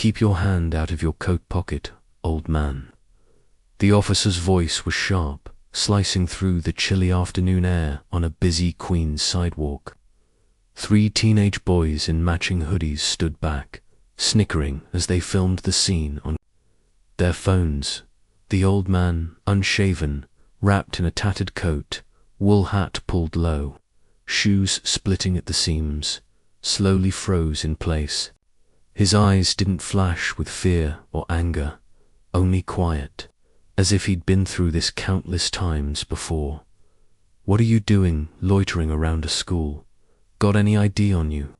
"Keep your hand out of your coat pocket, old man." The officer's voice was sharp, slicing through the chilly afternoon air on a busy Queens sidewalk. 3 teenage boys in matching hoodies stood back, snickering as they filmed the scene on their phones. The old man, unshaven, wrapped in a tattered coat, wool hat pulled low, shoes splitting at the seams, slowly froze in place. His eyes didn't flash with fear or anger, only quiet, as if he'd been through this countless times before. "What are you doing loitering around a school? Got any ID on you?"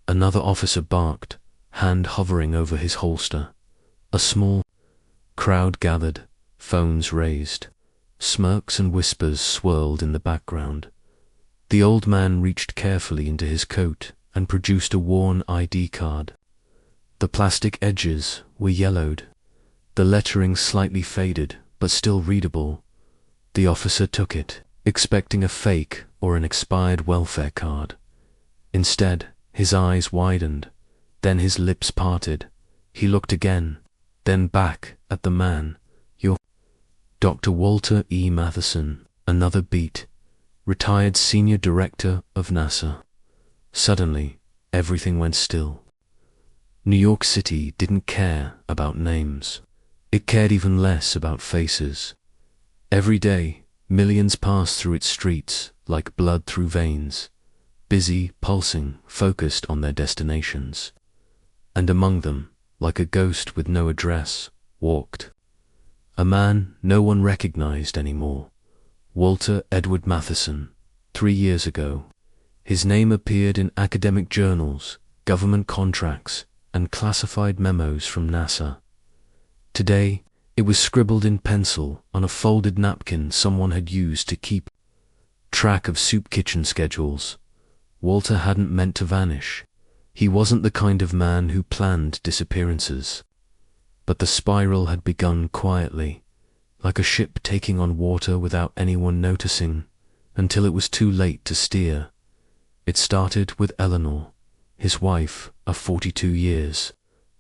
Another officer barked, hand hovering over his holster. A small crowd gathered, phones raised. Smirks and whispers swirled in the background. The old man reached carefully into his coat and produced a worn ID card. The plastic edges were yellowed, the lettering slightly faded but still readable. The officer took it, expecting a fake or an expired welfare card. Instead, his eyes widened, then his lips parted. He looked again, then back at the man. "You're Dr. Walter E. Matheson," another beat, retired senior director of NASA. Suddenly, everything went still. New York City didn't care about names. It cared even less about faces. Every day, millions passed through its streets like blood through veins, busy, pulsing, focused on their destinations. And among them, like a ghost with no address, walked a man no one recognized anymore. Walter Edward Matheson. 3 years ago, his name appeared in academic journals, government contracts, and classified memos from NASA. Today, it was scribbled in pencil on a folded napkin someone had used to keep track of soup kitchen schedules. Walter hadn't meant to vanish. He wasn't the kind of man who planned disappearances. But the spiral had begun quietly, like a ship taking on water without anyone noticing, until it was too late to steer. It started with Eleanor, his wife of 42 years,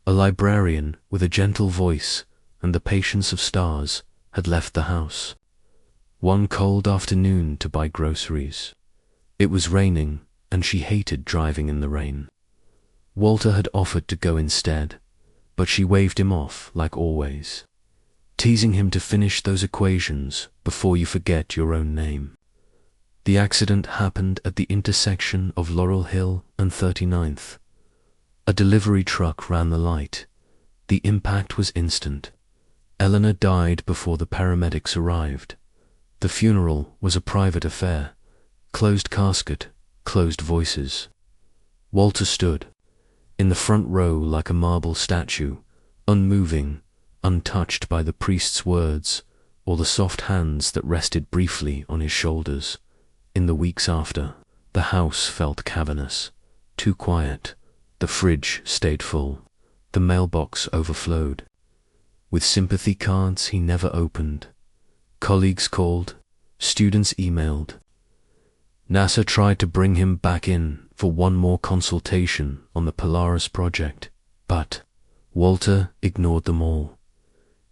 a librarian with a gentle voice and the patience of stars, had left the house one cold afternoon to buy groceries. It was raining, and she hated driving in the rain. Walter had offered to go instead, but she waved him off like always, teasing him to finish those equations before you forget your own name. The accident happened at the intersection of Laurel Hill and 39th. A delivery truck ran the light. The impact was instant. Eleanor died before the paramedics arrived. The funeral was a private affair. Closed casket, closed voices. Walter stood in the front row like a marble statue, unmoving, untouched by the priest's words or the soft hands that rested briefly on his shoulders. In the weeks after, the house felt cavernous, too quiet. The fridge stayed full. The mailbox overflowed with sympathy cards he never opened. Colleagues called, students emailed. NASA tried to bring him back in for one more consultation on the Polaris project, but Walter ignored them all.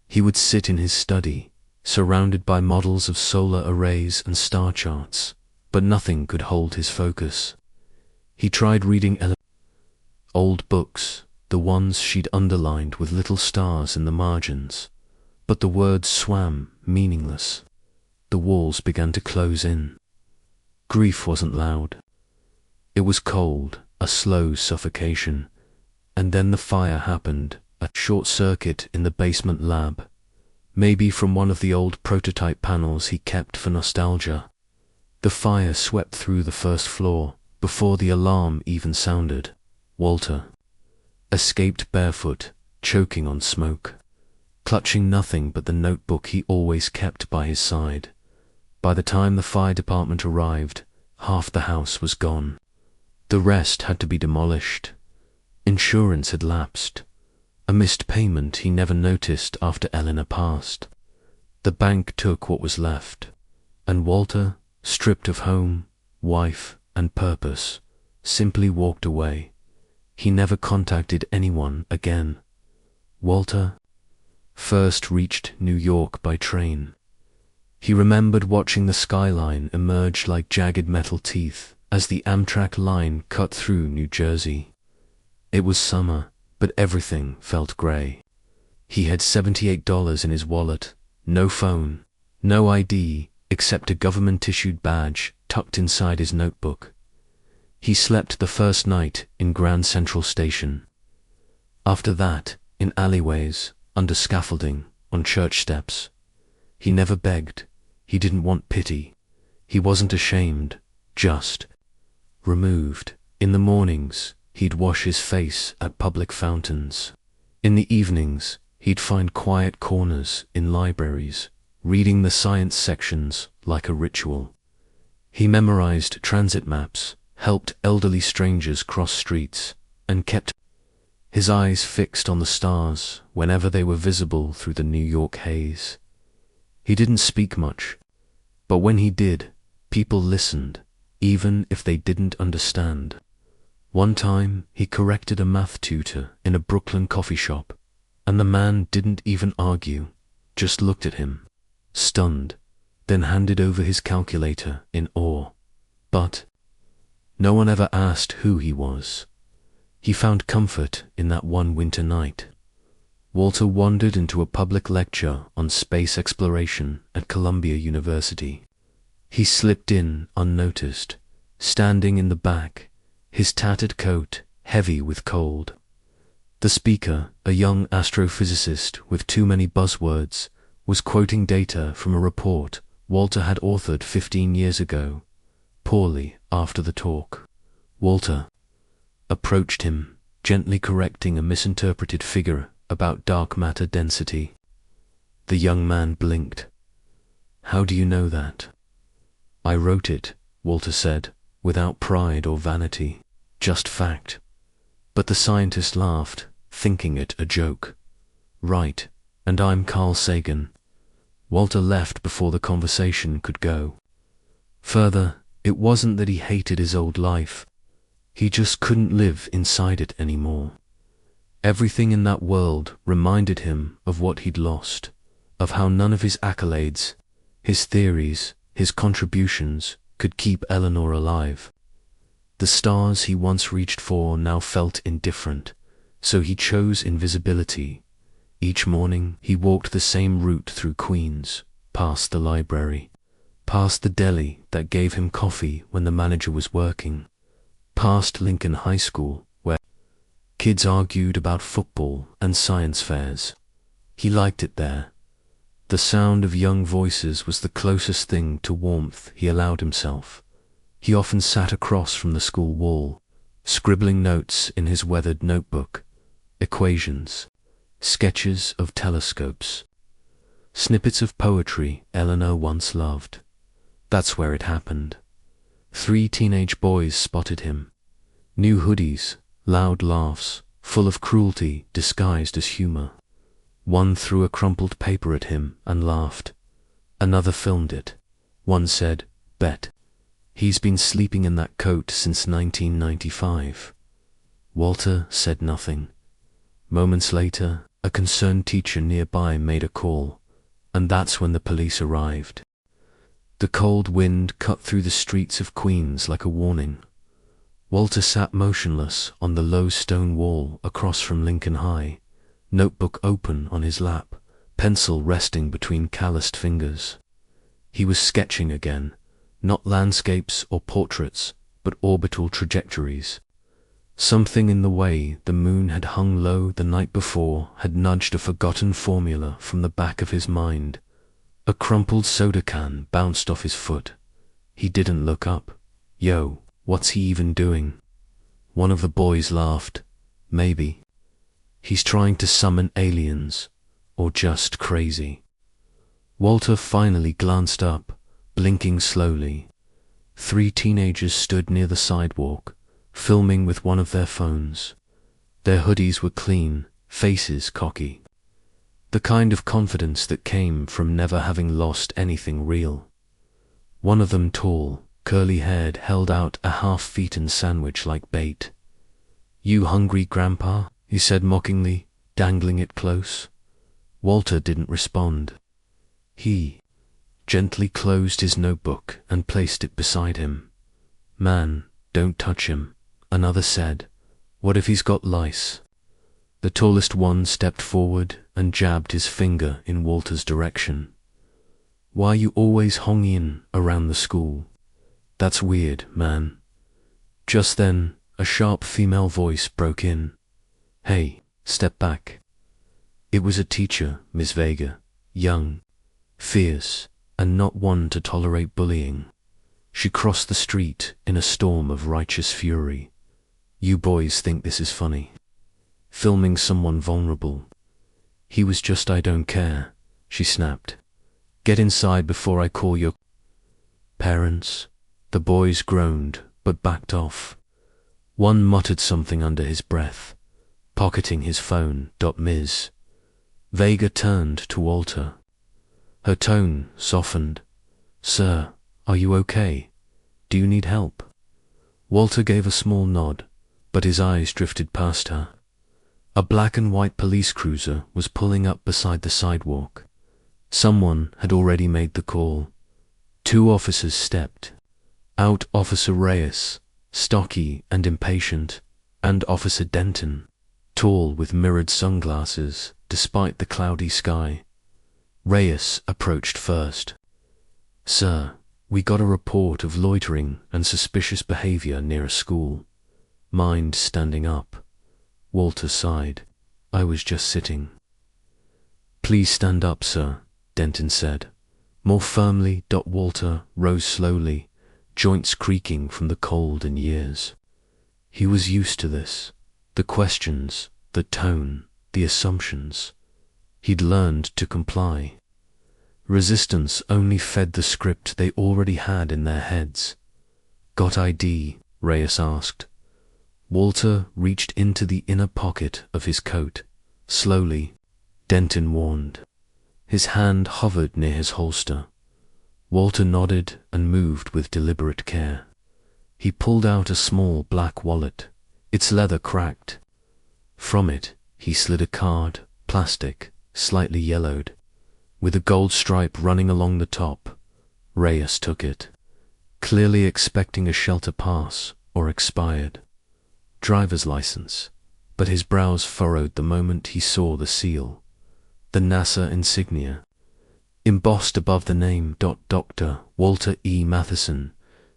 He would sit in his study, surrounded by models of solar arrays and star charts, but nothing could hold his focus. He tried reading old books, the ones she'd underlined with little stars in the margins, but the words swam, meaningless. The walls began to close in. Grief wasn't loud. It was cold, a slow suffocation. And then the fire happened, a short circuit in the basement lab, maybe from one of the old prototype panels he kept for nostalgia. The fire swept through the first floor before the alarm even sounded. Walter escaped barefoot, choking on smoke, clutching nothing but the notebook he always kept by his side. By the time the fire department arrived, half the house was gone. The rest had to be demolished. Insurance had lapsed. A missed payment he never noticed after Eleanor passed. The bank took what was left, and Walter, stripped of home, wife, and purpose, simply walked away. he never contacted anyone again. Walter first reached New York by train. He remembered watching the skyline emerge like jagged metal teeth as the Amtrak line cut through New Jersey. It was summer, but everything felt gray. He had $78 in his wallet, no phone, no ID except a government-issued badge tucked inside his notebook. He slept the first night in Grand Central Station. After that, in alleyways, under scaffolding, on church steps. He never begged. He didn't want pity. He wasn't ashamed, just removed. In the mornings, he'd wash his face at public fountains. In the evenings, he'd find quiet corners in libraries, reading the science sections like a ritual. He memorized transit maps, helped elderly strangers cross streets, and kept his eyes fixed on the stars whenever they were visible through the New York haze. He didn't speak much, but when he did, people listened, even if they didn't understand. One time, he corrected a math tutor in a Brooklyn coffee shop, and the man didn't even argue, just looked at him, stunned, then handed over his calculator in awe. But no one ever asked who he was. He found comfort in that one winter night. Walter wandered into a public lecture on space exploration at Columbia University. He slipped in unnoticed, standing in the back, his tattered coat heavy with cold. The speaker, a young astrophysicist with too many buzzwords, was quoting data from a report Walter had authored 15 years ago, poorly after the talk. Walter approached him, gently correcting a misinterpreted figure about dark matter density. The young man blinked. "How do you know that?" "I wrote it," Walter said, without pride or vanity, just fact. But the scientist laughed, thinking it a joke. "Right, and I'm Carl Sagan." Walter left before the conversation could go further. It wasn't that he hated his old life. He just couldn't live inside it anymore. Everything in that world reminded him of what he'd lost, of how none of his accolades, his theories, his contributions could keep Eleanor alive. The stars he once reached for now felt indifferent, so he chose invisibility. Each morning he walked the same route through Queens, past the library, past the deli that gave him coffee when the manager was working, past Lincoln High School, where kids argued about football and science fairs. He liked it there. The sound of young voices was the closest thing to warmth he allowed himself. He often sat across from the school wall, scribbling notes in his weathered notebook, equations, sketches of telescopes, snippets of poetry Eleanor once loved. That's where it happened. 3 teenage boys spotted him. New hoodies, loud laughs, full of cruelty disguised as humor. One threw a crumpled paper at him and laughed. Another filmed it. One said, "Bet he's been sleeping in that coat since 1995. Walter said nothing. Moments later, a concerned teacher nearby made a call, and that's when the police arrived. The cold wind cut through the streets of Queens like a warning. Walter sat motionless on the low stone wall across from Lincoln High, notebook open on his lap, pencil resting between calloused fingers. He was sketching again, not landscapes or portraits, but orbital trajectories. Something in the way the moon had hung low the night before had nudged a forgotten formula from the back of his mind. A crumpled soda can bounced off his foot. He didn't look up. "Yo, what's he even doing?" One of the boys laughed. "Maybe he's trying to summon aliens, or just crazy." Walter finally glanced up, blinking slowly. 3 teenagers stood near the sidewalk, filming with one of their phones. Their hoodies were clean, faces cocky. The kind of confidence that came from never having lost anything real. One of them, tall, curly-haired, held out a half-eaten sandwich like bait. "You hungry, Grandpa?" he said mockingly, dangling it close. Walter didn't respond. He gently closed his notebook and placed it beside him. "Man, don't touch him," another said. "What if he's got lice?" The tallest one stepped forward and jabbed his finger in Walter's direction. "Why you always hongin' around the school? That's weird, man." Just then, a sharp female voice broke in. "Hey, step back." It was a teacher, Miss Vega, young, fierce, and not one to tolerate bullying. She crossed the street in a storm of righteous fury. "You boys think this is funny? Filming someone vulnerable? He was just I don't care," she snapped. "Get inside before I call your parents." The boys groaned, but backed off. One muttered something under his breath, pocketing his phone. Ms. Vega turned to Walter. Her tone softened. "Sir, are you okay? Do you need help?" Walter gave a small nod, but his eyes drifted past her. A black and white police cruiser was pulling up beside the sidewalk. Someone had already made the call. Two officers stepped out: Officer Reyes, stocky and impatient, and Officer Denton, tall with mirrored sunglasses despite the cloudy sky. Reyes approached first. "Sir, we got a report of loitering and suspicious behavior near a school." "Mind standing up?" Walter sighed. "I was just sitting." "Please stand up, sir," Denton said. More firmly. Walter rose slowly, joints creaking from the cold and years. He was used to this. The questions, the tone, the assumptions. He'd learned to comply. Resistance only fed the script they already had in their heads. "Got ID?" Reyes asked. Walter reached into the inner pocket of his coat. "Slowly," Denton warned. His hand hovered near his holster. Walter nodded and moved with deliberate care. He pulled out a small black wallet, its leather cracked. From it, he slid a card, plastic, slightly yellowed, with a gold stripe running along the top. Reyes took it, clearly expecting a shelter pass or expired driver's license, but his brows furrowed the moment he saw the seal. The NASA insignia, embossed above the name. Dr. Walter E. Matheson,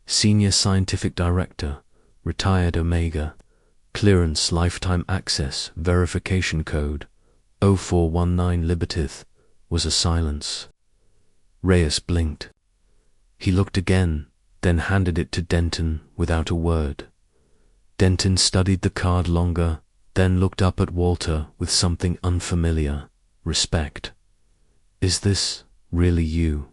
Senior Scientific Director, Retired Omega, Clearance Lifetime Access Verification Code 0419 Libertith. Was a silence. Reyes blinked. He looked again, then handed it to Denton without a word. Denton studied the card longer, then looked up at Walter with something unfamiliar: respect. "Is this really you?"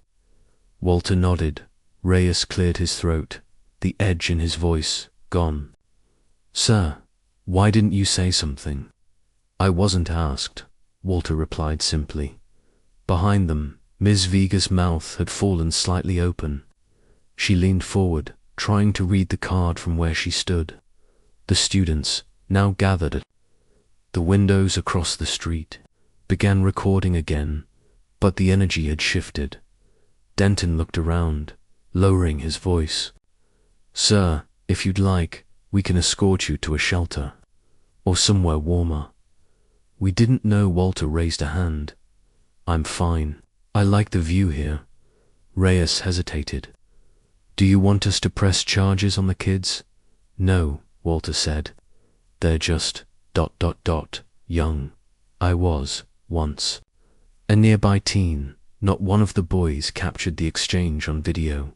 Walter nodded. Reyes cleared his throat, the edge in his voice gone. "Sir, why didn't you say something?" "I wasn't asked," Walter replied simply. Behind them, Ms. Vega's mouth had fallen slightly open. She leaned forward, trying to read the card from where she stood. The students, now gathered at the windows across the street, began recording again, but the energy had shifted. Denton looked around, lowering his voice. "Sir, if you'd like, we can escort you to a shelter, or somewhere warmer." "We didn't know." Walter raised a hand. "I'm fine. I like the view here." Reyes hesitated. "Do you want us to press charges on the kids?" "No," Walter said. "They're just ... young. I was, once." A nearby teen, not one of the boys, captured the exchange on video.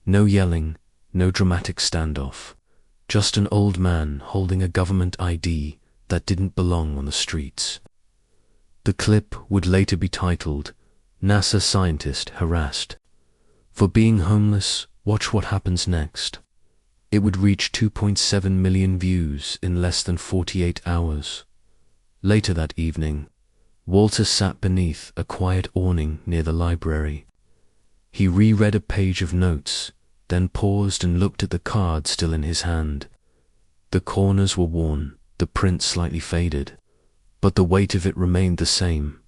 No yelling, no dramatic standoff. Just an old man holding a government ID that didn't belong on the streets. The clip would later be titled, "NASA Scientist Harassed." For being homeless, watch what happens next. It would reach 2.7 million views in less than 48 hours. Later that evening, Walter sat beneath a quiet awning near the library. He reread a page of notes, then paused and looked at the card still in his hand. The corners were worn, the print slightly faded, but the weight of it remained the same.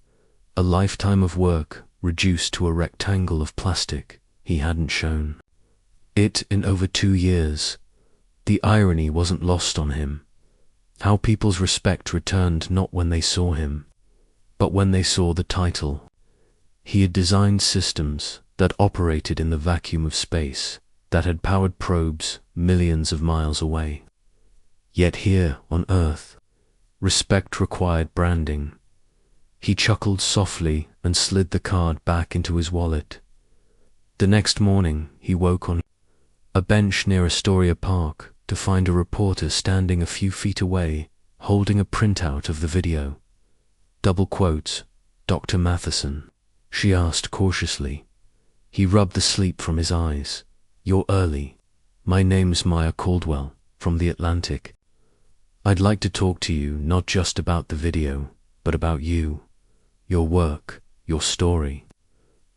A lifetime of work reduced to a rectangle of plastic he hadn't shown it in over 2 years. The irony wasn't lost on him. How people's respect returned not when they saw him, but when they saw the title. He had designed systems that operated in the vacuum of space, that had powered probes millions of miles away. Yet here on Earth, respect required branding. He chuckled softly and slid the card back into his wallet. The next morning, he woke on a bench near Astoria Park to find a reporter standing a few feet away, holding a printout of the video. Double quotes, "Dr. Matheson," she asked cautiously. He rubbed the sleep from his eyes. "You're early. My name's Maya Caldwell, from The Atlantic. I'd like to talk to you not just about the video, but about you, your work, your story."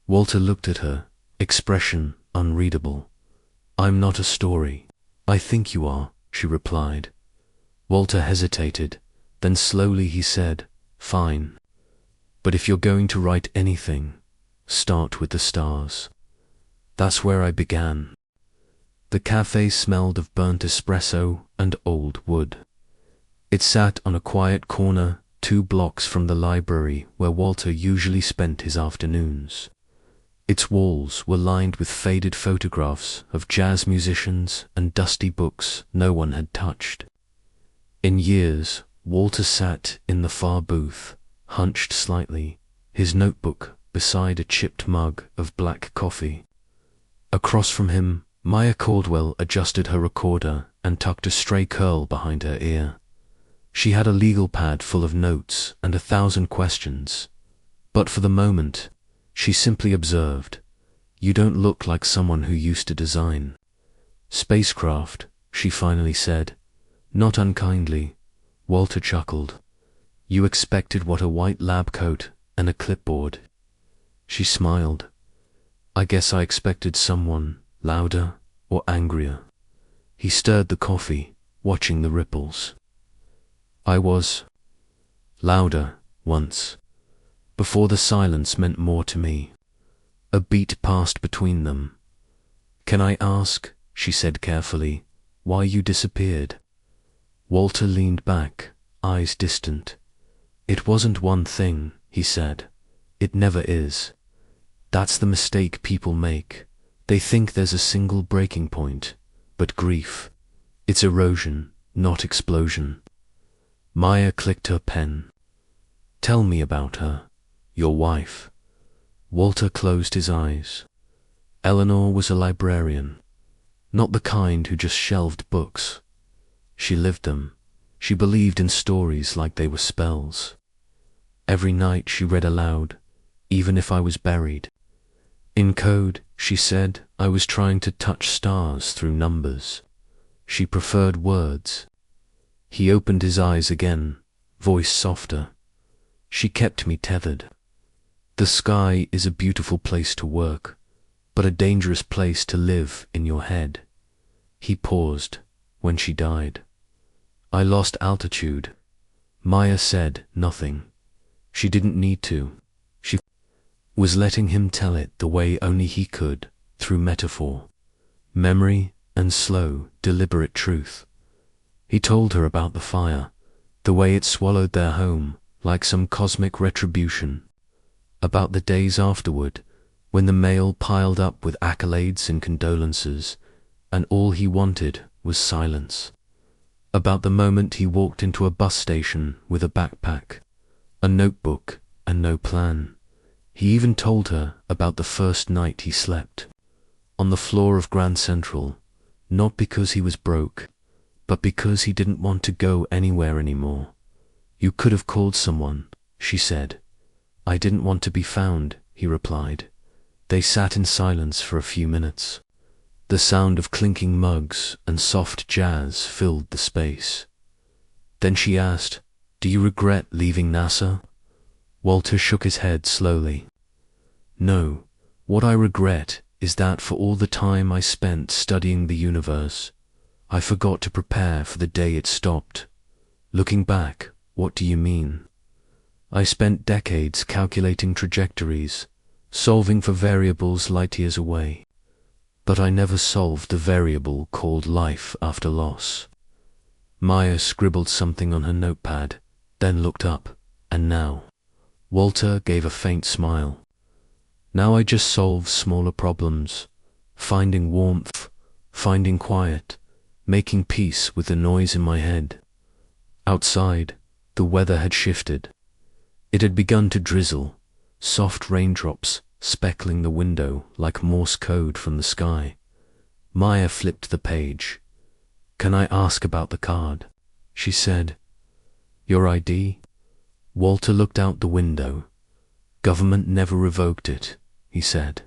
Walter looked at her, expression unreadable. "I'm not a story." "I think you are," she replied. Walter hesitated, then slowly he said, "Fine. But if you're going to write anything, start with the stars." That's where I began. The cafe smelled of burnt espresso and old wood. It sat on a quiet corner 2 blocks from the library where Walter usually spent his afternoons. Its walls were lined with faded photographs of jazz musicians and dusty books no one had touched. In years, Walter sat in the far booth, hunched slightly, his notebook beside a chipped mug of black coffee. Across from him, Maya Caldwell adjusted her recorder and tucked a stray curl behind her ear. She had a legal pad full of notes and 1,000 questions. But for the moment, she simply observed, "You don't look like someone who used to design." "Spacecraft," she finally said. Not unkindly. Walter chuckled. "You expected what, a white lab coat and a clipboard?" She smiled. "I guess I expected someone louder or angrier." He stirred the coffee, watching the ripples. "I was louder once, before the silence meant more to me." A beat passed between them. "Can I ask," she said carefully, "why you disappeared?" Walter leaned back, eyes distant. "It wasn't one thing," he said. "It never is. That's the mistake people make. They think there's a single breaking point, but grief, it's erosion, not explosion." Maya clicked her pen. "Tell me about her, your wife." Walter closed his eyes. Eleanor was a librarian, not the kind who just shelved books. She lived them. She believed in stories like they were spells. Every night she read aloud, "Even if I was buried." In code, she said, I was trying to touch stars through numbers. She preferred words. He opened his eyes again, voice softer. "She kept me tethered. The sky is a beautiful place to work, but a dangerous place to live in your head." He paused. "When she died, I lost altitude." Maya said nothing. She didn't need to. She was letting him tell it the way only he could, through metaphor, memory, and slow, deliberate truth. He told her about the fire, the way it swallowed their home like some cosmic retribution, about the days afterward when the mail piled up with accolades and condolences, and all he wanted was silence, about the moment he walked into a bus station with a backpack, a notebook, and no plan. He even told her about the first night he slept on the floor of Grand Central, not because he was broke, but because he didn't want to go anywhere anymore. "You could have called someone," she said. "I didn't want to be found," he replied. They sat in silence for a few minutes. The sound of clinking mugs and soft jazz filled the space. Then she asked, "Do you regret leaving NASA?" Walter shook his head slowly. "No, what I regret is that for all the time I spent studying the universe, I forgot to prepare for the day it stopped. Looking back, what do you mean? I spent decades calculating trajectories, solving for variables light years away. But I never solved the variable called life after loss. Maya scribbled something on her notepad, then looked up, and now. Walter gave a faint smile. Now I just solve smaller problems, finding warmth, finding quiet, making peace with the noise in my head. Outside, the weather had shifted. It had begun to drizzle, soft raindrops speckling the window like Morse code from the sky. Maya flipped the page. "Can I ask about the card?" she said. "Your ID?" Walter looked out the window. "Government never revoked it," he said.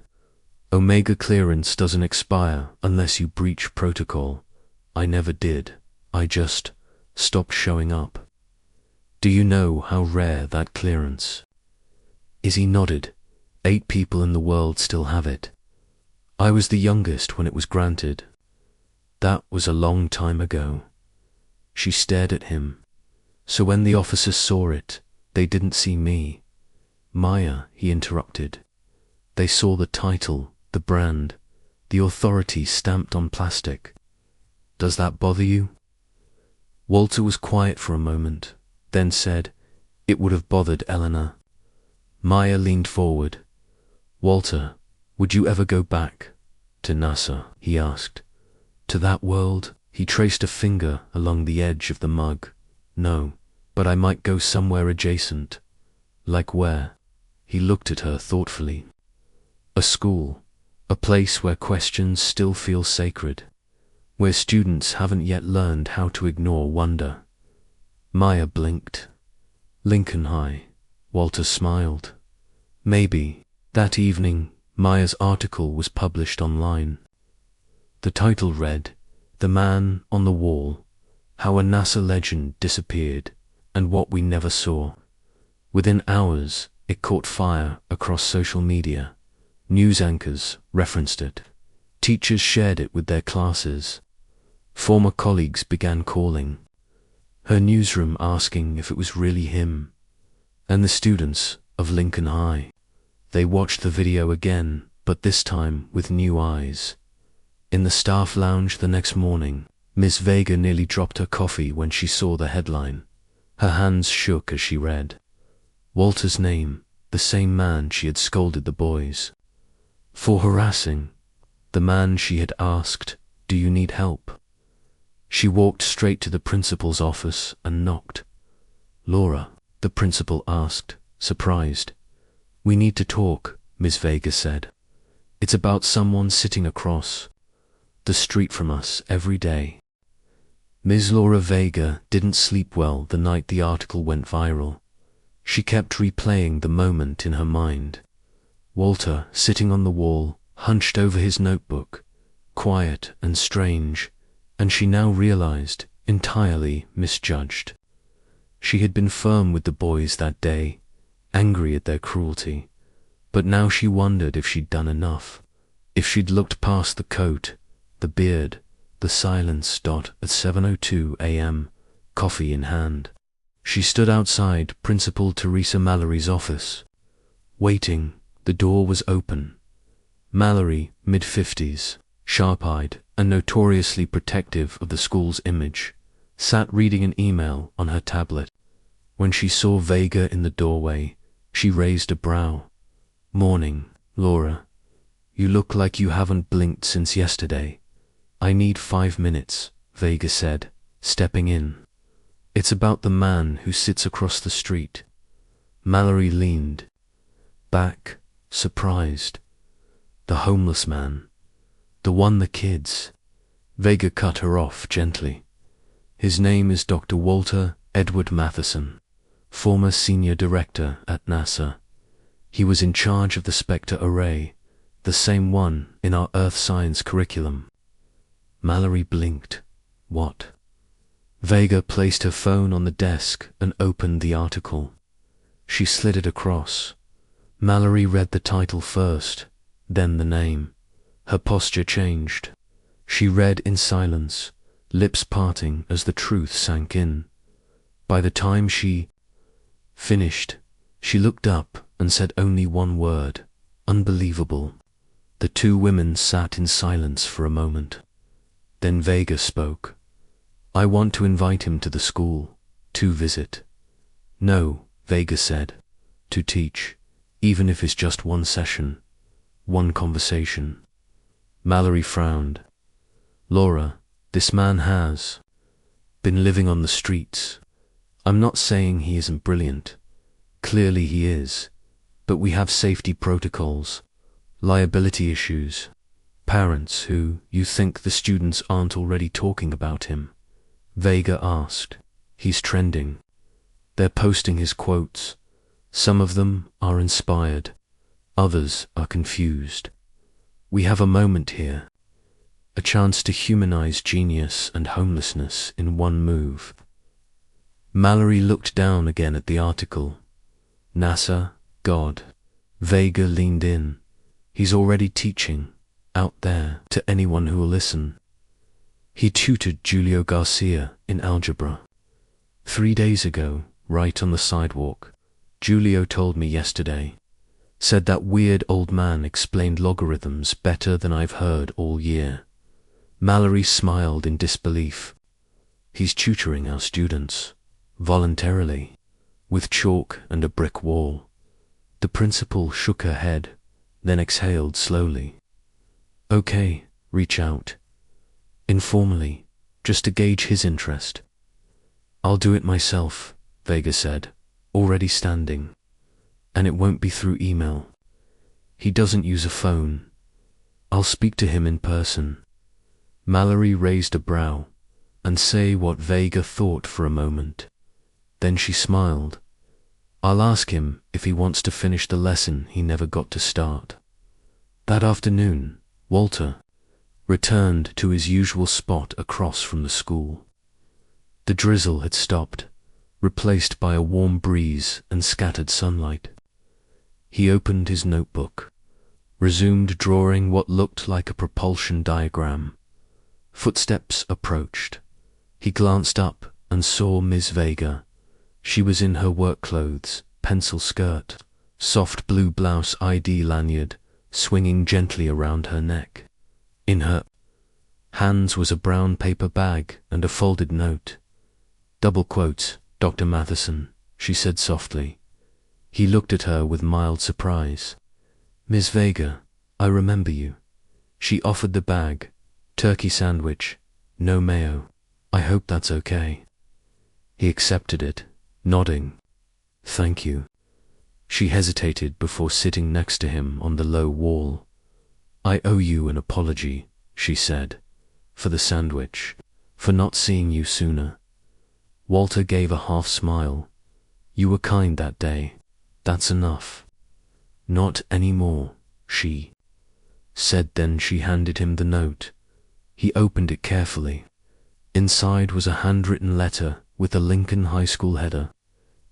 "Omega clearance doesn't expire unless you breach protocol. I never did. I just stopped showing up. Do you know how rare that clearance?" Izzy nodded. 8 people in the world still have it. I was the youngest when it was granted. That was a long time ago. She stared at him. "So when the officers saw it, they didn't see me." "Maya," he interrupted. "They saw the title, the brand, the authority stamped on plastic. Does that bother you?" Walter was quiet for a moment, then said, "It would have bothered Eleanor." Maya leaned forward. "Walter, would you ever go back to NASA?" he asked. "To that world?" He traced a finger along the edge of the mug. "No, but I might go somewhere adjacent." "Like where?" He looked at her thoughtfully. "A school, a place where questions still feel sacred, where students haven't yet learned how to ignore wonder." Maya blinked. "Lincoln High." Walter smiled. "Maybe." That evening, Maya's article was published online. The title read, "The Man on the Wall, How a NASA Legend Disappeared and What We Never Saw." Within hours, it caught fire across social media. News anchors referenced it. Teachers shared it with their classes. Former colleagues began calling her newsroom asking if it was really him. And the students of Lincoln High. They watched the video again, but this time with new eyes. In the staff lounge the next morning, Miss Vega nearly dropped her coffee when she saw the headline. Her hands shook as she read. Walter's name, the same man she had scolded the boys for harassing, the man she had asked, "Do you need help?" She walked straight to the principal's office and knocked. "Laura," the principal asked, surprised. "We need to talk," Miss Vega said. "It's about someone sitting across the street from us every day." Ms. Laura Vega didn't sleep well the night the article went viral. She kept replaying the moment in her mind. Walter, sitting on the wall, hunched over his notebook, quiet and strange, and she now realized, entirely misjudged. She had been firm with the boys that day, angry at their cruelty, but now she wondered if she'd done enough, if she'd looked past the coat, the beard, the silence. At 7:02 a.m., coffee in hand, she stood outside Principal Teresa Mallory's office. Waiting, the door was open. Mallory, mid-50s, sharp-eyed and notoriously protective of the school's image, sat reading an email on her tablet. When she saw Vega in the doorway, she raised a brow. "Morning, Laura. You look like you haven't blinked since yesterday." "I need 5 minutes," Vega said, stepping in. "It's about the man who sits across the street." Mallory leaned back, surprised. "The homeless man. The one the kids." Vega cut her off gently. "His name is Dr. Walter Edward Matheson, former senior director at NASA. He was in charge of the Spectre array, the same one in our Earth science curriculum." Mallory blinked. "What?" Vega placed her phone on the desk and opened the article. She slid it across. Mallory read the title first, then the name. Her posture changed. She read in silence, lips parting as the truth sank in. By the time she finished, she looked up and said only one word: unbelievable. The two women sat in silence for a moment. Then Vega spoke. I want to invite him to the school, to visit. No, Vega said, to teach, even if it's just one session, one conversation. Mallory frowned. Laura, this man has been living on the streets. I'm not saying he isn't brilliant. Clearly he is. But we have safety protocols, liability issues, parents who, you think the students aren't already talking about him? Vega asked. He's trending. They're posting his quotes. Some of them are inspired. Others are confused. We have a moment here. A chance to humanize genius and homelessness in one move. Mallory looked down again at the article. NASA, God. Vega leaned in. He's already teaching, out there, to anyone who will listen. He tutored Julio Garcia in algebra. 3 days ago, right on the sidewalk, Julio told me yesterday. Said that weird old man explained logarithms better than I've heard all year. Mallory smiled in disbelief. He's tutoring our students, voluntarily, with chalk and a brick wall. The principal shook her head, then exhaled slowly. Okay, reach out. Informally, just to gauge his interest. I'll do it myself, Vega said, already standing. And it won't be through email. He doesn't use a phone. I'll speak to him in person. Mallory raised a brow, and say what Vega thought for a moment. Then she smiled. I'll ask him if he wants to finish the lesson he never got to start. That afternoon, Walter returned to his usual spot across from the school. The drizzle had stopped, replaced by a warm breeze and scattered sunlight. He opened his notebook, resumed drawing what looked like a propulsion diagram. Footsteps approached. He glanced up and saw Miss Vega. She was in her work clothes, pencil skirt, soft blue blouse ID lanyard swinging gently around her neck. In her hands was a brown paper bag and a folded note. Double quotes, Dr. Matheson, she said softly. He looked at her with mild surprise. Miss Vega, I remember you. She offered the bag. Turkey sandwich, no mayo. I hope that's okay. He accepted it, nodding. Thank you. She hesitated before sitting next to him on the low wall. I owe you an apology, she said, for the sandwich, for not seeing you sooner. Walter gave a half smile. You were kind that day. That's enough. Not anymore, she said. Then she handed him the note. He opened it carefully. Inside was a handwritten letter with a Lincoln High School header.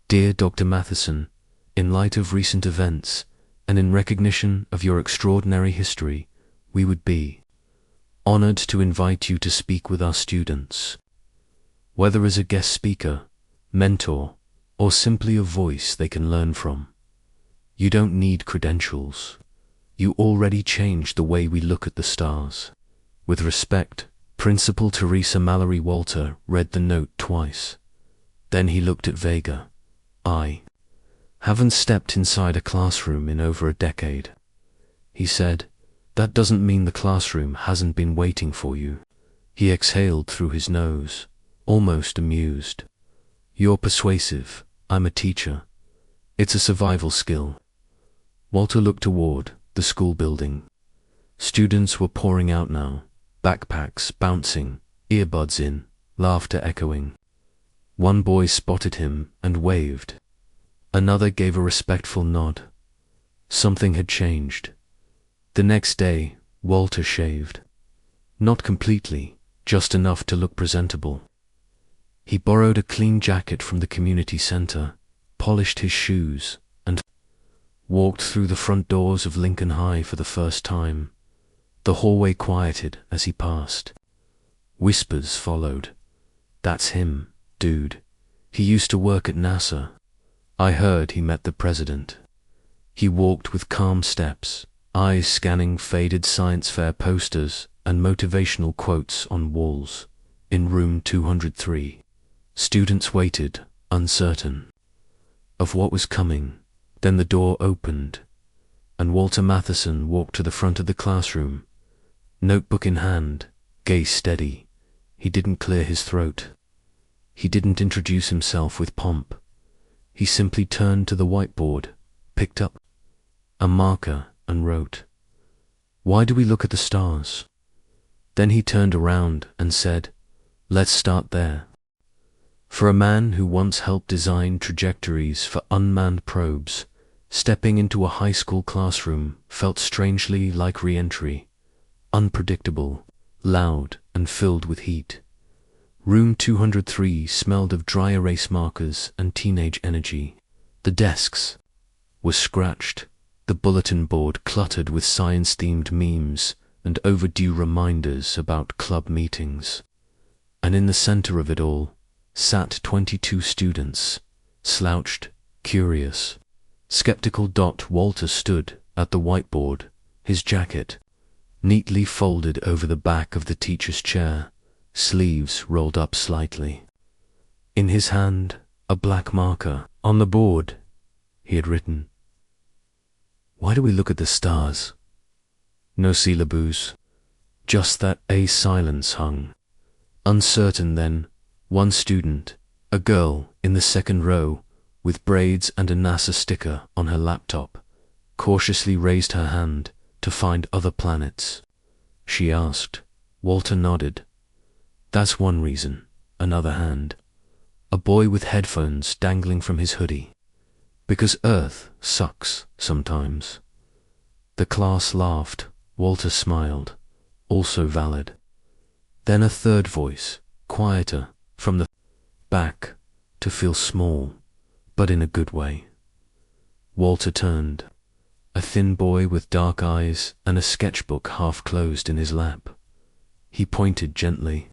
Dear Dr. Matheson, in light of recent events, and in recognition of your extraordinary history, we would be honored to invite you to speak with our students. Whether as a guest speaker, mentor, or simply a voice they can learn from. You don't need credentials. You already changed the way we look at the stars. With respect, Principal Teresa Mallory. Walter read the note twice. Then he looked at Vega. I haven't stepped inside a classroom in over a decade, he said. That doesn't mean the classroom hasn't been waiting for you. He exhaled through his nose, almost amused. You're persuasive. I'm a teacher. It's a survival skill. Walter looked toward the school building. Students were pouring out now, backpacks bouncing, earbuds in, laughter echoing. One boy spotted him and waved. Another gave a respectful nod. Something had changed. The next day, Walter shaved. Not completely, just enough to look presentable. He borrowed a clean jacket from the community center, polished his shoes, and walked through the front doors of Lincoln High for the first time. The hallway quieted as he passed. Whispers followed. That's him, dude. He used to work at NASA. I heard he met the president. He walked with calm steps, eyes scanning faded science fair posters and motivational quotes on walls. In room 203, students waited, uncertain of what was coming. Then the door opened, and Walter Matheson walked to the front of the classroom, notebook in hand, gaze steady. He didn't clear his throat. He didn't introduce himself with pomp. He simply turned to the whiteboard, picked up a marker and wrote, "Why do we look at the stars?" Then he turned around and said, "Let's start there." For a man who once helped design trajectories for unmanned probes, stepping into a high school classroom felt strangely like re-entry, unpredictable, loud, and filled with heat. Room 203 smelled of dry erase markers and teenage energy. The desks were scratched, the bulletin board cluttered with science-themed memes and overdue reminders about club meetings. And in the center of it all sat 22 students, slouched, curious, skeptical. Walter stood at the whiteboard, his jacket neatly folded over the back of the teacher's chair, sleeves rolled up slightly. In his hand, a black marker. On the board, he had written, "Why do we look at the stars?" No syllables, just that a silence hung. Uncertain then, one student, a girl in the second row, with braids and a NASA sticker on her laptop, cautiously raised her hand to find other planets. She asked. Walter nodded. "That's one reason." Another hand. A boy with headphones dangling from his hoodie. "Because Earth sucks sometimes." The class laughed. Walter smiled. Also valid. Then a third voice, quieter, from the back, to feel small, but in a good way. Walter turned. A thin boy with dark eyes and a sketchbook half closed in his lap. He pointed gently.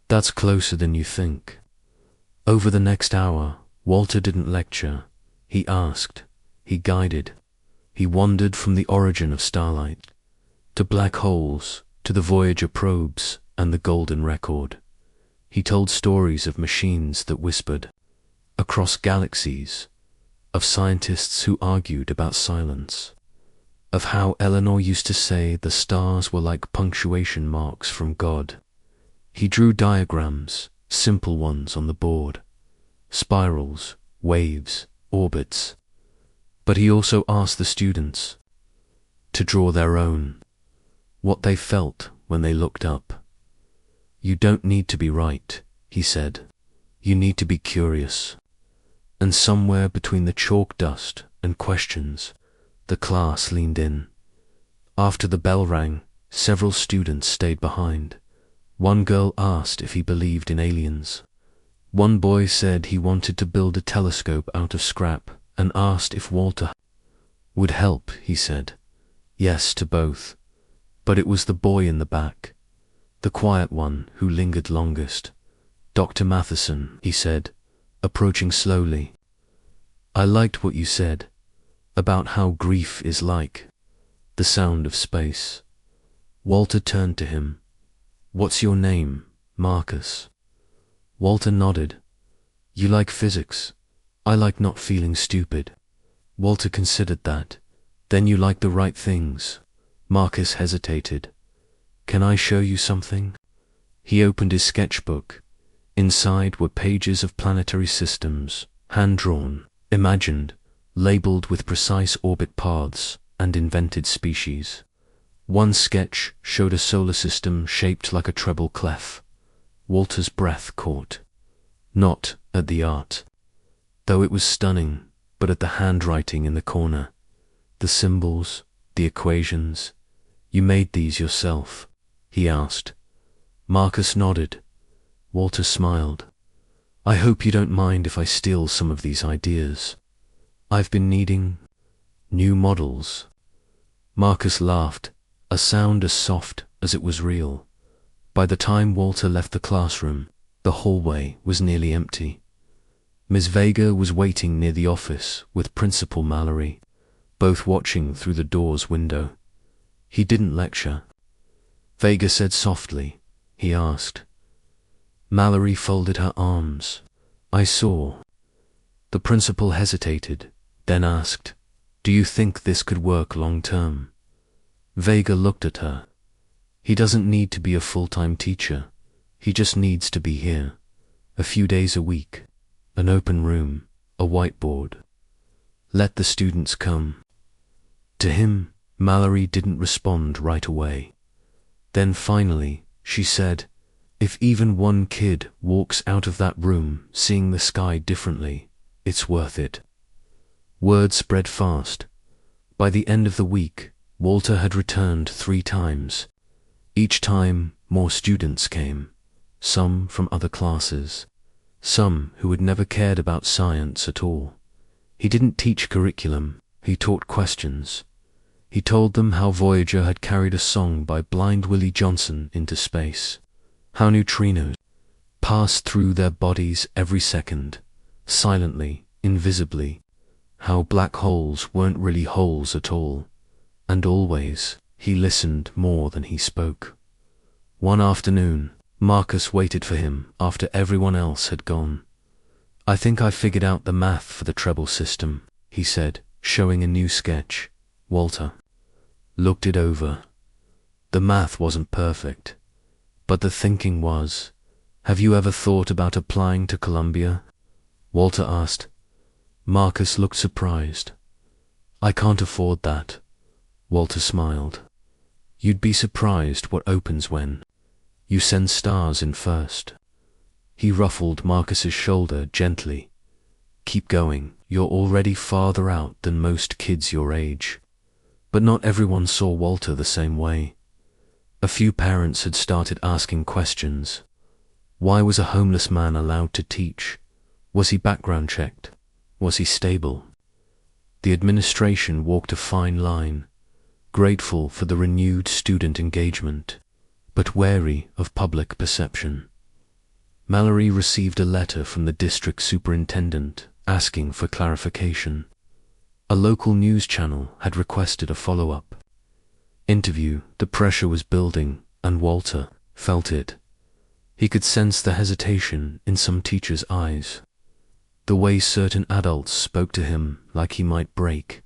"That's closer than you think." Over the next hour, Walter didn't lecture. He asked. He guided. He wandered from the origin of starlight, to black holes, to the Voyager probes and the Golden Record. He told stories of machines that whispered, across galaxies, of scientists who argued about silence, of how Eleanor used to say the stars were like punctuation marks from God. He drew diagrams, simple ones on the board, spirals, waves, orbits. But he also asked the students to draw their own, what they felt when they looked up. "You don't need to be right," he said. "You need to be curious." And somewhere between the chalk dust and questions, the class leaned in. After the bell rang, several students stayed behind. One girl asked if he believed in aliens. One boy said he wanted to build a telescope out of scrap and asked if Walter would help. He said yes to both. But it was the boy in the back, the quiet one, who lingered longest. "Dr. Matheson," he said, approaching slowly, "I liked what you said about how grief is like the sound of space." Walter turned to him. "What's your name, Marcus?" Walter nodded. "You like physics. I like not feeling stupid." Walter considered that. "Then you like the right things." Marcus hesitated. "Can I show you something?" He opened his sketchbook. Inside were pages of planetary systems, hand-drawn, imagined, labeled with precise orbit paths and invented species. One sketch showed a solar system shaped like a treble clef. Walter's breath caught. Not at the art, though it was stunning, but at the handwriting in the corner. The symbols, the equations. "You made these yourself?" he asked. Marcus nodded. Walter smiled. "I hope you don't mind if I steal some of these ideas. I've been needing new models." Marcus laughed, a sound as soft as it was real. By the time Walter left the classroom, the hallway was nearly empty. Miss Vega was waiting near the office with Principal Mallory, both watching through the door's window. He didn't lecture. Vega said softly. He asked. Mallory folded her arms. I saw. The principal hesitated, then asked, Do you think this could work long term? Vega looked at her. He doesn't need to be a full-time teacher. He just needs to be here. A few days a week. An open room. A whiteboard. Let the students come. To him, Mallory didn't respond right away. Then finally, she said, If even one kid walks out of that room seeing the sky differently, it's worth it. Word spread fast. By the end of the week, Walter had returned 3 times. Each time, more students came, some from other classes, some who had never cared about science at all. He didn't teach curriculum, he taught questions. He told them how Voyager had carried a song by Blind Willie Johnson into space, how neutrinos passed through their bodies every second, silently, invisibly, how black holes weren't really holes at all, and always he listened more than he spoke. One afternoon, Marcus waited for him after everyone else had gone. I think I figured out the math for the treble system, he said, showing a new sketch. Walter looked it over. The math wasn't perfect, but the thinking was. Have you ever thought about applying to Columbia? Walter asked. Marcus looked surprised. I can't afford that. Walter smiled. You'd be surprised what opens when you send stars in first. He ruffled Marcus's shoulder gently. Keep going, you're already farther out than most kids your age. But not everyone saw Walter the same way. A few parents had started asking questions. Why was a homeless man allowed to teach? Was he background checked? Was he stable? The administration walked a fine line, grateful for the renewed student engagement, but wary of public perception. Mallory received a letter from the district superintendent asking for clarification. A local news channel had requested a follow-up interview. The pressure was building, and Walter felt it. He could sense the hesitation in some teachers' eyes, the way certain adults spoke to him like he might break.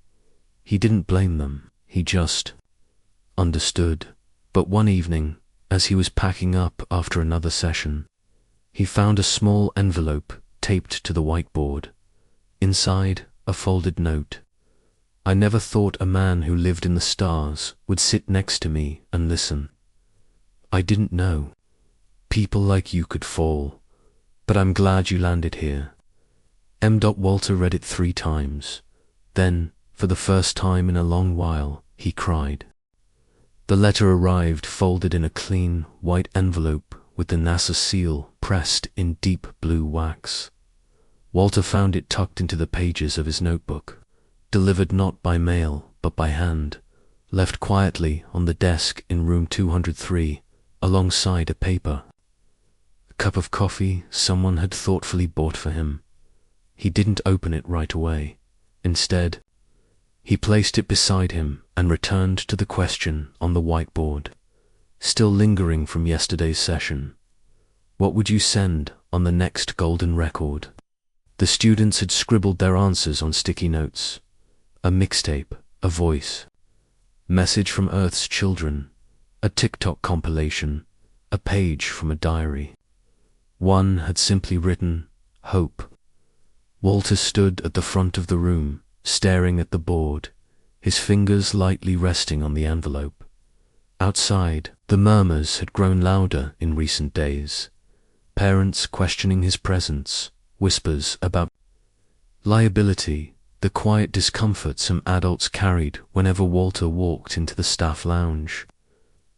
He didn't blame them, he just understood. But one evening, as he was packing up after another session, he found a small envelope taped to the whiteboard. Inside, a folded note. I never thought a man who lived in the stars would sit next to me and listen. I didn't know. People like you could fall, but I'm glad you landed here. M. Walter read it 3 times. Then, for the first time in a long while, he cried. The letter arrived folded in a clean, white envelope with the NASA seal pressed in deep blue wax. Walter found it tucked into the pages of his notebook, delivered not by mail but by hand, left quietly on the desk in room 203, alongside a paper. A cup of coffee someone had thoughtfully bought for him. He didn't open it right away. Instead, he placed it beside him and returned to the question on the whiteboard, still lingering from yesterday's session. What would you send on the next golden record? The students had scribbled their answers on sticky notes. A mixtape, a voice, message from Earth's children, a TikTok compilation, a page from a diary. One had simply written, Hope. Walter stood at the front of the room, staring at the board, his fingers lightly resting on the envelope. Outside, the murmurs had grown louder in recent days. Parents questioning his presence, whispers about liability, the quiet discomfort some adults carried whenever Walter walked into the staff lounge.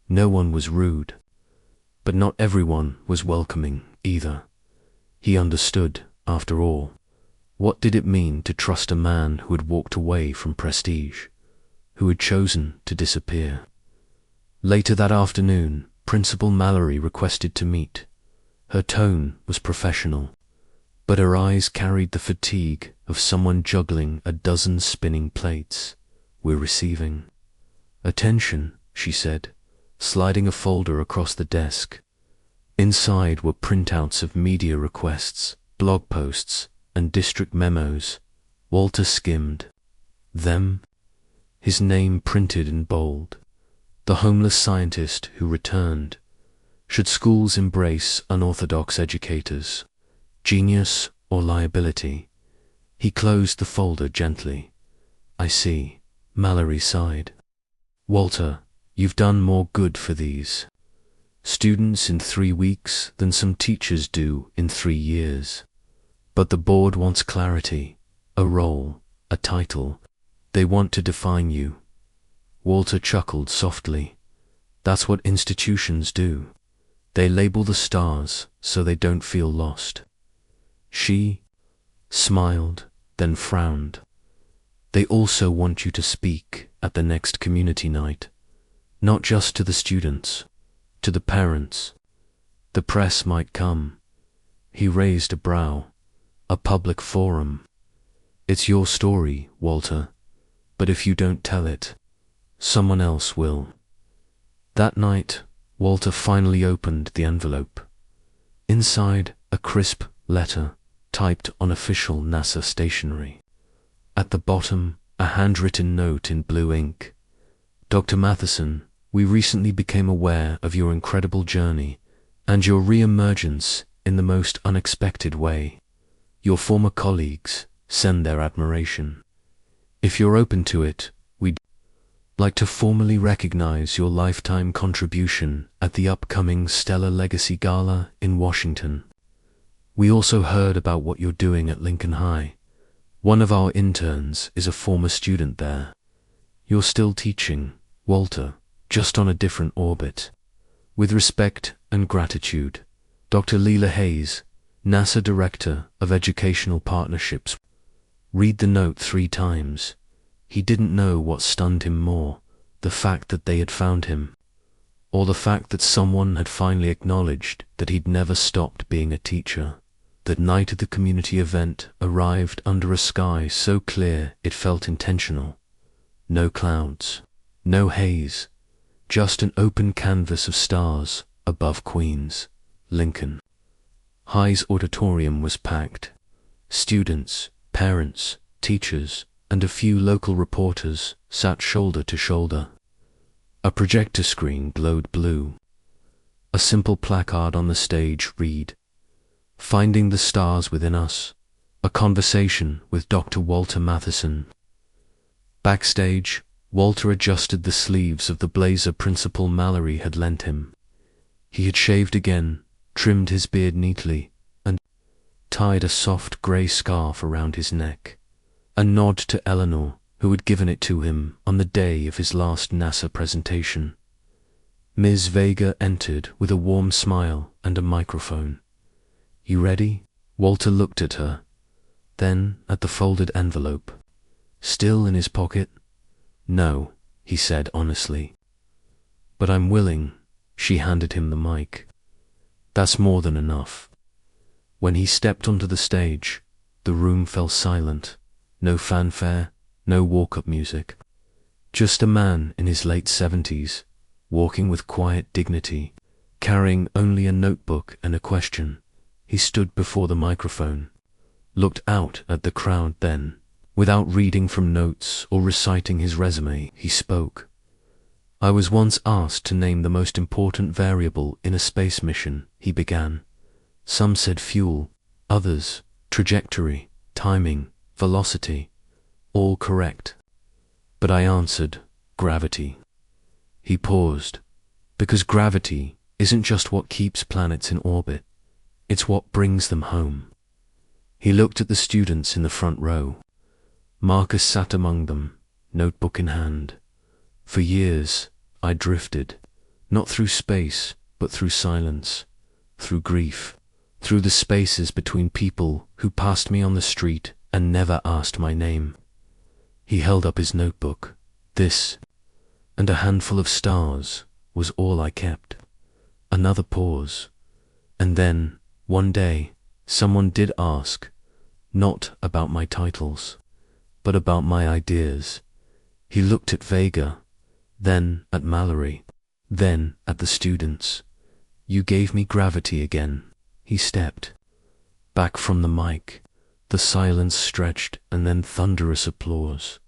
No one was rude, but not everyone was welcoming either. He understood, after all. What did it mean to trust a man who had walked away from prestige, who had chosen to disappear? Later that afternoon, Principal Mallory requested to meet. Her tone was professional. but her eyes carried the fatigue of someone juggling a dozen spinning plates. "We're receiving." "Attention," she said, sliding a folder across the desk. Inside were printouts of media requests, blog posts, and district memos. Walter skimmed them, his name printed in bold. The homeless scientist who returned. Should schools embrace unorthodox educators? Genius or liability? He closed the folder gently. "I see," Mallory sighed. "Walter, you've done more good for these students in 3 weeks than some teachers do in 3 years. But the board wants clarity, a role, a title. They want to define you." Walter chuckled softly. "That's what institutions do. They label the stars so they don't feel lost." She smiled, then frowned. "They also want you to speak at the next community night, not just to the students, to the parents. The press might come." He raised a brow. "A public forum. It's your story, Walter, but if you don't tell it, someone else will." That night, Walter finally opened the envelope. Inside, a crisp letter, typed on official NASA stationery. At the bottom, a handwritten note in blue ink. "Dr. Matheson, we recently became aware of your incredible journey and your re-emergence in the most unexpected way. Your former colleagues send their admiration. If you're open to it, we'd like to formally recognize your lifetime contribution at the upcoming Stellar Legacy Gala in Washington. We also heard about what you're doing at Lincoln High. One of our interns is a former student there. You're still teaching, Walter, just on a different orbit. With respect and gratitude, Dr. Leela Hayes, NASA Director of Educational Partnerships." Read the note 3 times. He didn't know what stunned him more, the fact that they had found him, or the fact that someone had finally acknowledged that he'd never stopped being a teacher. That night of the community event arrived under a sky so clear it felt intentional. No clouds, no haze, just an open canvas of stars above Queens, Lincoln. High's auditorium was packed. Students, parents, teachers, and a few local reporters sat shoulder to shoulder. A projector screen glowed blue. A simple placard on the stage read, "Finding the Stars Within Us, a conversation with Dr. Walter Matheson." Backstage, Walter adjusted the sleeves of the blazer Principal Mallory had lent him. He had shaved again, trimmed his beard neatly, and tied a soft grey scarf around his neck, a nod to Eleanor, who had given it to him on the day of his last NASA presentation. Ms. Vega entered with a warm smile and a microphone. "You ready?" Walter looked at her, then at the folded envelope. Still in his pocket? "No," he said honestly. "But I'm willing." She handed him the mic. "That's more than enough." When he stepped onto the stage, the room fell silent. No fanfare, no walk-up music. Just a man in his late 70s, walking with quiet dignity, carrying only a notebook and a question. He stood before the microphone, looked out at the crowd, then, without reading from notes or reciting his resume, he spoke. "I was once asked to name the most important variable in a space mission," he began. "Some said fuel, others trajectory, timing, velocity, all correct. But I answered, gravity." He paused, "Because gravity isn't just what keeps planets in orbit, it's what brings them home." He looked at the students in the front row. Marcus sat among them, notebook in hand. "For years, I drifted, not through space, but through silence, through grief, through the spaces between people who passed me on the street and never asked my name." He held up his notebook. "This, and a handful of stars, was all I kept." Another pause. "And then, one day, Someone did ask, not about my titles, but about my ideas. He looked at Vega, then at Mallory, then at the students. You gave me gravity again. He stepped back from the mic. The silence stretched and then thunderous applause.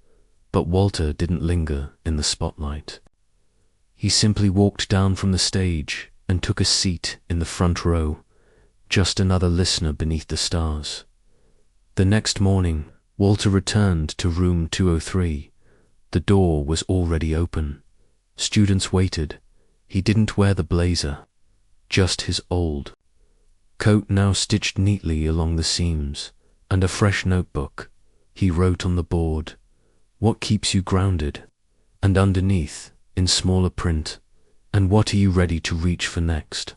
But Walter didn't linger in the spotlight. He simply walked down from the stage and took a seat in the front row, just another listener beneath the stars. The next morning, Walter returned to room 203. The door was already open. Students waited. He didn't wear the blazer, just his old coat now stitched neatly along the seams, and a fresh notebook. He wrote on the board, "What keeps you grounded?" And underneath, in smaller print, "And what are you ready to reach for next?"